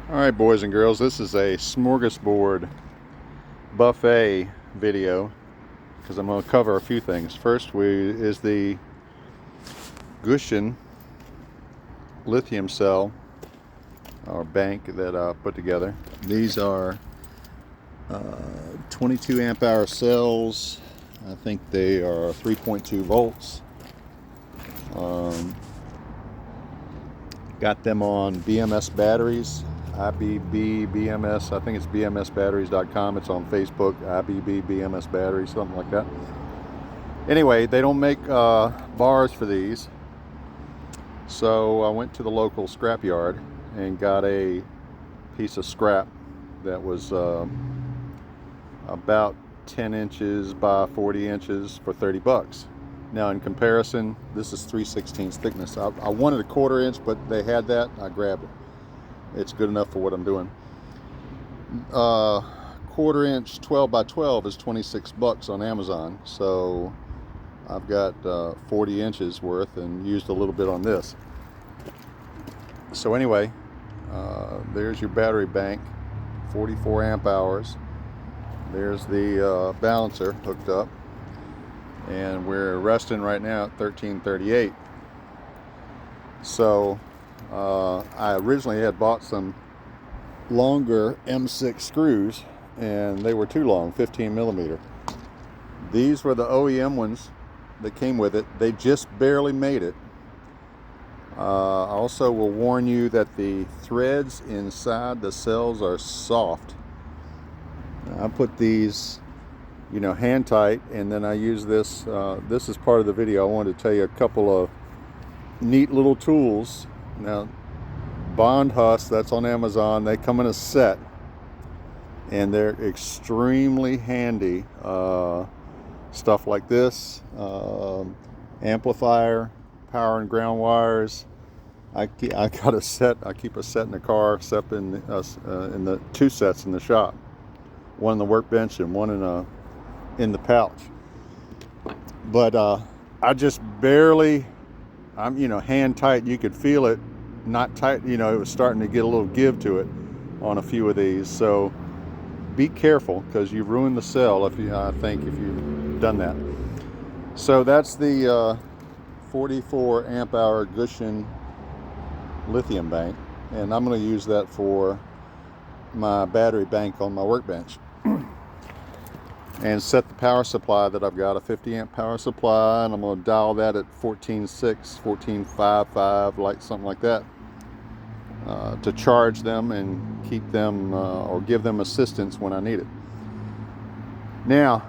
Alright, boys and girls, this is a smorgasbord buffet video because I'm going to cover a few things. First is the Gushin lithium cell or bank that I put together. These are 22 amp hour cells. I think they are 3.2 volts. Got them on BMS batteries. IBB BMS, I think it's bmsbatteries.com. It's on Facebook, IBB BMS batteries, something like that. Anyway, they don't make bars for these, so I went to the local scrap yard and got a piece of scrap that was about 10 inches by 40 inches for 30 bucks. Now in comparison, this is 3/16 thickness. I wanted a 1/4 inch, but they had that, I grabbed it. It's good enough for what I'm doing. 1/4 inch 12 by 12 is 26 bucks on Amazon. So I've got 40 inches worth and used a little bit on this. So anyway, there's your battery bank, 44 amp hours. There's the balancer hooked up, and we're resting right now at 1338. So I originally had bought some longer M6 screws, and they were too long, 15 millimeter. These were the OEM ones that came with it. They just barely made it. I also will warn you that the threads inside the cells are soft. I put these, hand tight, and then I use this. This is part of the video. I wanted to tell you a couple of neat little tools. Now, Bond Husk, that's on Amazon. They come in a set, and they're extremely handy. Stuff like this, amplifier, power and ground wires. I got a set. I keep a set in the car, except in the two sets in the shop. One in the workbench and one in the pouch. But I just barely. I'm hand tight. You could feel it, not tight. It was starting to get a little give to it on a few of these. So be careful, because you've ruined the cell if you've done that. So that's the 44 amp hour Gushin lithium bank, and I'm going to use that for my battery bank on my workbench. And set the power supply that I've got, a 50 amp power supply, and I'm going to dial that at 14.6, 14.55, like something like that, to charge them and keep them or give them assistance when I need it. Now,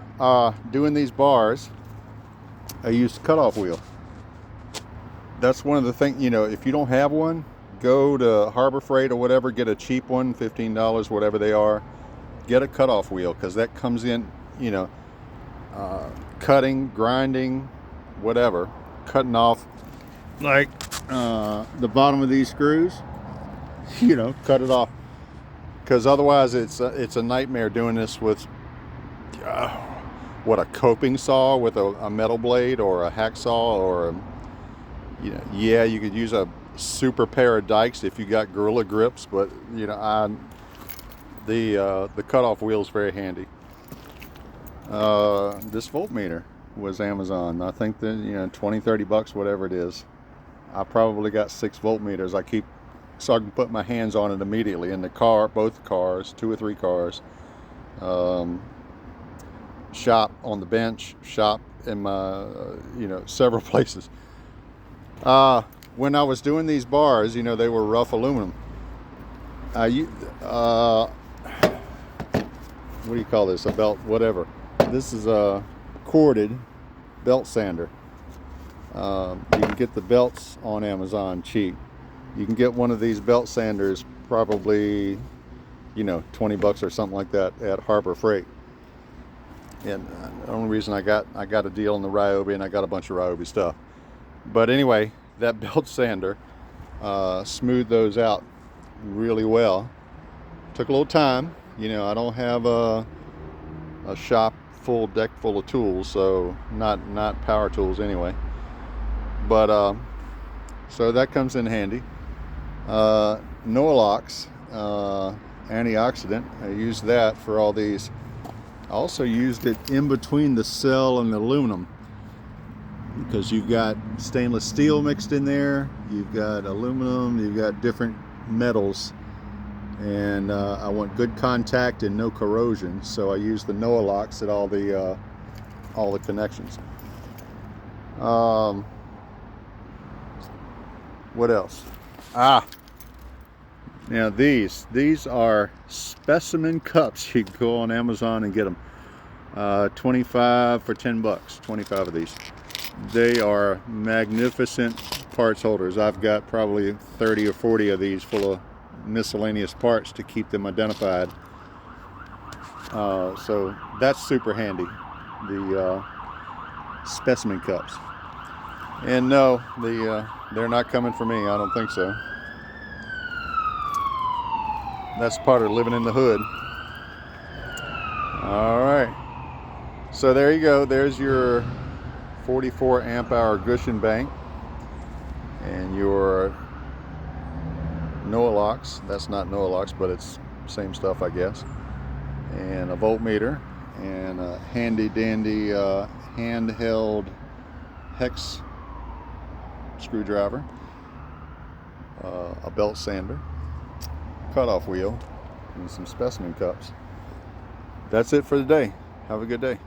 doing these bars, I used cutoff wheel. That's one of the things, if you don't have one, go to Harbor Freight or whatever, get a cheap one, $15, whatever they are. Get a cutoff wheel, because that comes in, cutting, grinding, whatever, cutting off like the bottom of these screws, cut it off, because otherwise it's a nightmare doing this with a coping saw with a metal blade, or a hacksaw, or you could use a super pair of dikes if you got Gorilla Grips, but the cutoff wheel is very handy. This voltmeter was Amazon. I think that 20-30 bucks, whatever it is. I probably got 6 voltmeters. So I can put my hands on it immediately in the car, both cars, 2 or 3 cars. Shop on the bench, shop in my several places. When I was doing these bars, they were rough aluminum. What do you call this? A belt, whatever. This is a corded belt sander. You can get the belts on Amazon cheap. You can get one of these belt sanders probably, 20 bucks or something like that at Harbor Freight. And the only reason I got a deal in the Ryobi, and I got a bunch of Ryobi stuff. But anyway, that belt sander smoothed those out really well. Took a little time. I don't have a shop full deck full of tools, so not power tools anyway. But so that comes in handy. Noalox antioxidant. I used that for all these. I also used it in between the cell and the aluminum, because you've got stainless steel mixed in there, you've got aluminum, you've got different metals, and I want good contact and no corrosion, so I use the Noah locks at all the connections. What else? Now these are specimen cups. You can go on Amazon and get them. 25 for 10 bucks, 25 of these. They are magnificent parts holders. I've got probably 30 or 40 of these full of miscellaneous parts to keep them identified. So that's super handy, the specimen cups. And no, they're not coming for me. I don't think so. That's part of living in the hood. All right. So there you go. There's your 44 amp hour Gushing bank and your Noah locks. That's not Noah locks, but it's same stuff, I guess. And a voltmeter and a handy dandy handheld hex screwdriver, a belt sander, cutoff wheel, and some specimen cups. That's it for the day. Have a good day.